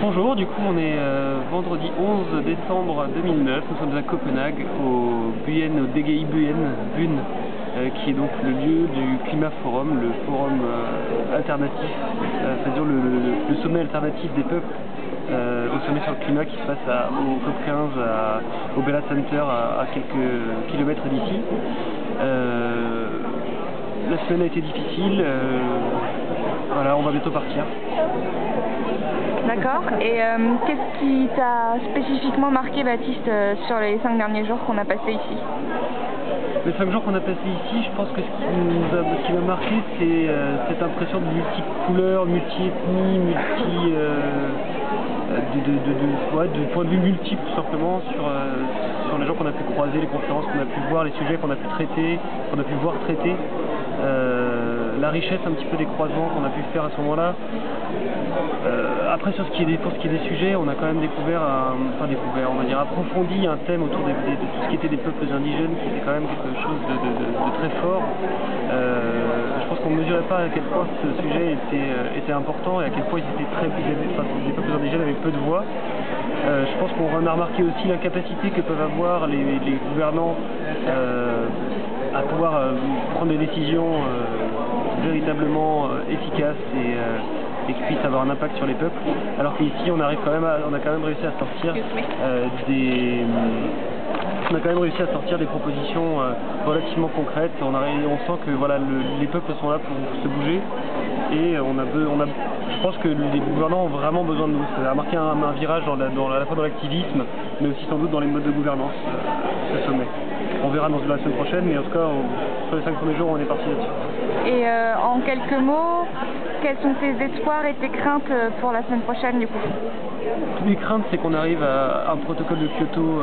Bonjour, du coup on est vendredi 11 décembre 2009, nous sommes à Copenhague, au DGI Buen, qui est donc le lieu du Climat Forum, le forum alternatif, c'est-à-dire le sommet alternatif des peuples au sommet sur le climat qui se passe au COP15 au Bella Center à quelques kilomètres d'ici. La semaine a été difficile, voilà, on va bientôt partir. D'accord. Et qu'est-ce qui t'a spécifiquement marqué, Baptiste, sur les 5 derniers jours qu'on a passés ici? Les 5 jours qu'on a passés ici, je pense que ce qui m'a marqué, c'est cette impression de multicouleurs, multi-ethnie, de point de vue multiple tout simplement sur les gens qu'on a pu croiser, les conférences qu'on a pu voir, les sujets qu'on a pu traiter, qu'on a pu voir traiter. La richesse un petit peu des croisements qu'on a pu faire à ce moment-là. Après pour ce qui est des sujets, on a quand même on va dire approfondi un thème autour de tout ce qui était des peuples indigènes, qui était quand même quelque chose de très fort. Je pense qu'on ne mesurait pas à quel point ce sujet était important et à quel point les peuples indigènes avaient peu de voix. Je pense qu'on a remarqué aussi l'incapacité que peuvent avoir les gouvernants à pouvoir prendre des décisions véritablement efficaces et qui puissent avoir un impact sur les peuples, alors qu'ici on a quand même réussi à sortir des propositions relativement concrètes. On sent que voilà, les peuples sont là pour se bouger et je pense que les gouvernants ont vraiment besoin de nous. Ça a marqué un virage à la fois dans l'activisme, mais aussi sans doute dans les modes de gouvernance, ce sommet. On verra dans la semaine prochaine, mais en tout cas, sur les 5 premiers jours, on est parti là-dessus. Et en quelques mots, quels sont tes espoirs et tes craintes pour la semaine prochaine, du coup? Mes craintes, c'est qu'on arrive à un protocole de Kyoto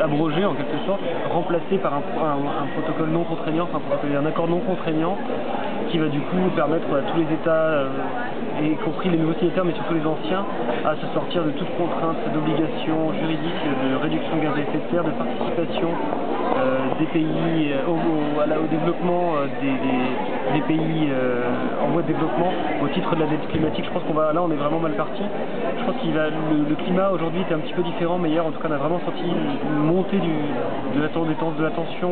abrogé en quelque sorte, remplacé par un protocole non contraignant, un accord non contraignant, qui va du coup permettre à tous les États, y compris les nouveaux signataires, mais surtout les anciens, à se sortir de toute contrainte, d'obligation juridique, de réduction de gaz à effet de serre, de participation des pays au développement des pays en voie de développement au titre de la dette climatique. Je pense là on est vraiment mal parti. Je pense que le climat aujourd'hui était un petit peu différent, mais hier en tout cas on a vraiment senti une montée de la tension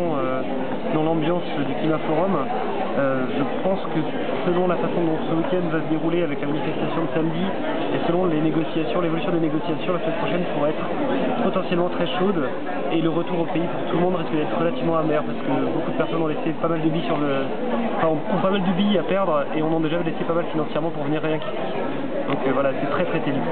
dans l'ambiance du Climat Forum. Je pense que selon la façon dont ce week-end va se dérouler avec la manifestation de samedi et selon l'évolution des négociations, la semaine prochaine pourrait être potentiellement très chaude et le retour au pays pour tout le monde risque d'être relativement amer parce que beaucoup de personnes ont laissé pas mal de billes ont pas mal de billes à perdre et on en a déjà laissé pas mal financièrement pour venir rien qu'ici. Donc voilà, c'est très très terrible.